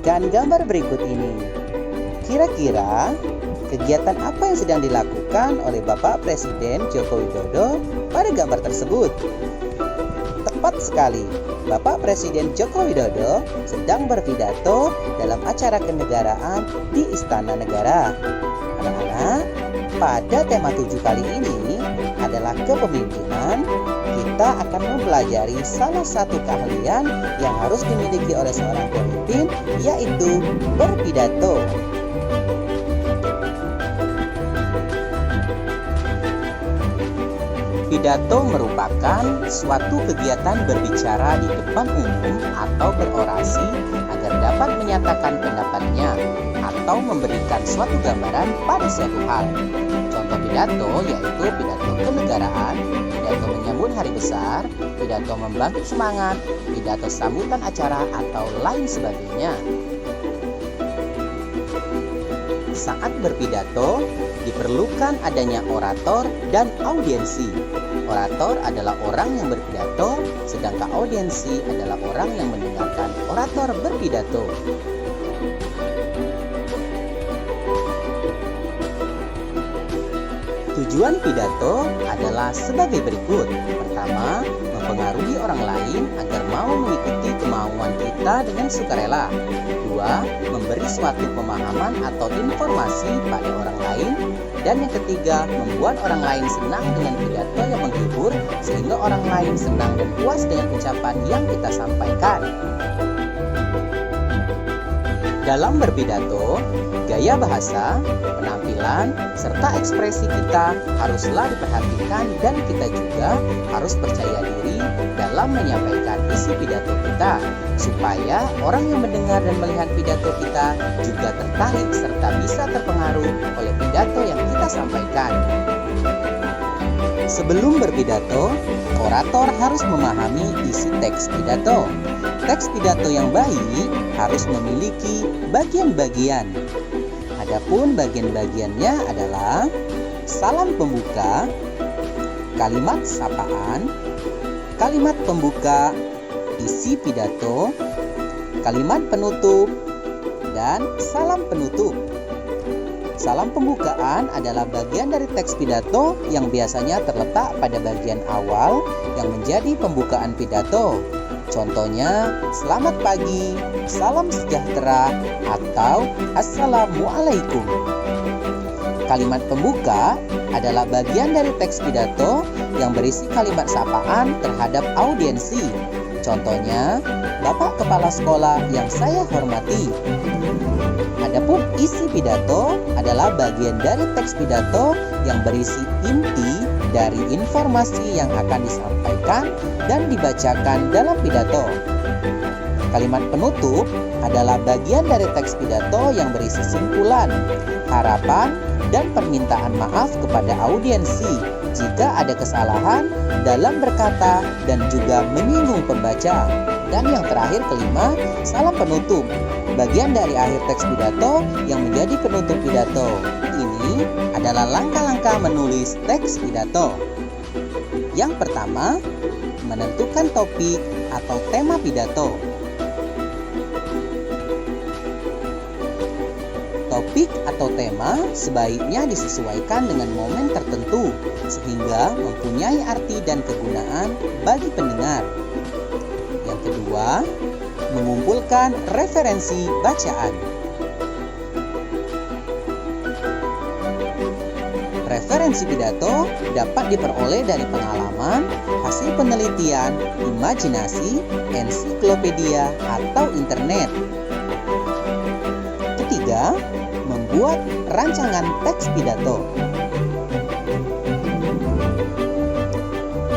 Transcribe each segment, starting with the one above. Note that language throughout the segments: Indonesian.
perhatikan gambar berikut ini. Kira-kira kegiatan apa yang sedang dilakukan oleh Bapak Presiden Joko Widodo pada gambar tersebut? Tepat sekali, Bapak Presiden Joko Widodo sedang berpidato dalam acara kenegaraan di Istana Negara. Anak-anak, pada tema 7 kali ini adalah kepemimpinan. Kita akan mempelajari salah satu keahlian yang harus dimiliki oleh seorang pemimpin, yaitu berpidato. Pidato merupakan suatu kegiatan berbicara di depan umum atau berorasi agar dapat menyatakan pendapatnya atau memberikan suatu gambaran pada suatu hal. Contoh pidato yaitu pidato kenegaraan, pidato menyambut hari besar, pidato membangkit semangat, pidato sambutan acara, atau lain sebagainya. Saat berpidato, diperlukan adanya orator dan audiensi. Orator adalah orang yang berpidato, sedangkan audiensi adalah orang yang mendengarkan orator berpidato. Tujuan pidato adalah sebagai berikut. Pertama, mempengaruhi orang lain agar mau mengikuti kemauan kita dengan sukarela. Dua, memberi suatu pemahaman atau informasi pada orang lain. Dan yang ketiga, membuat orang lain senang dengan pidato yang menghibur sehingga orang lain senang dan puas dengan ucapan yang kita sampaikan. Dalam berpidato, gaya bahasa, penampilan, serta ekspresi kita haruslah diperhatikan dan kita juga harus percaya diri dalam menyampaikan isi pidato kita supaya orang yang mendengar dan melihat pidato kita juga tertarik serta bisa terpengaruh oleh pidato yang kita sampaikan. Sebelum berpidato, orator harus memahami isi teks pidato. Teks pidato yang baik harus memiliki bagian-bagian. Adapun bagian-bagiannya adalah salam pembuka, kalimat sapaan, kalimat pembuka, isi pidato, kalimat penutup, dan salam penutup. Salam pembukaan adalah bagian dari teks pidato yang biasanya terletak pada bagian awal yang menjadi pembukaan pidato. Contohnya, selamat pagi, salam sejahtera, atau assalamualaikum. Kalimat pembuka adalah bagian dari teks pidato yang berisi kalimat sapaan terhadap audiensi. Contohnya, Bapak Kepala Sekolah yang saya hormati. Adapun isi pidato adalah bagian dari teks pidato yang berisi inti dari informasi yang akan disampaikan dan dibacakan dalam pidato. Kalimat penutup adalah bagian dari teks pidato yang berisi simpulan, harapan, dan permintaan maaf kepada audiensi jika ada kesalahan dalam berkata dan juga menyinggung pembaca. Dan yang terakhir kelima, salam penutup, bagian dari akhir teks pidato yang menjadi penutup pidato. Ini adalah langkah-langkah menulis teks pidato. Yang pertama, menentukan topik atau tema pidato. Topik atau tema sebaiknya disesuaikan dengan momen tertentu sehingga mempunyai arti dan kegunaan bagi pendengar. Yang kedua, mengumpulkan referensi bacaan. Referensi pidato dapat diperoleh dari pengalaman, hasil penelitian, imajinasi, ensiklopedia, atau internet. Ketiga, membuat rancangan teks pidato.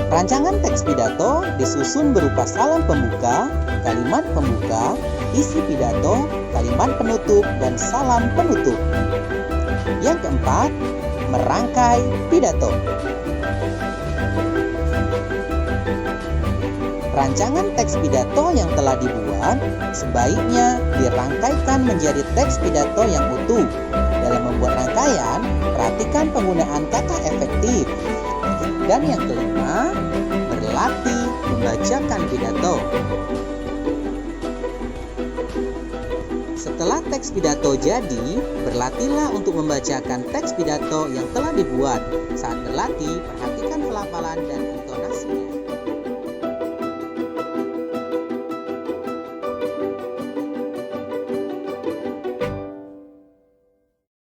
Rancangan teks pidato disusun berupa salam pembuka, kalimat pembuka, isi pidato, kalimat penutup, dan salam penutup. Yang keempat, merangkai pidato. Rancangan teks pidato yang telah dibuat sebaiknya dirangkaikan menjadi teks pidato yang utuh. Dalam membuat rangkaian, perhatikan penggunaan kata efektif. Dan yang kelima, berlatih membacakan pidato. Setelah teks pidato jadi, berlatihlah untuk membacakan teks pidato yang telah dibuat. Saat berlatih, perhatikan pelafalan dan intonasinya.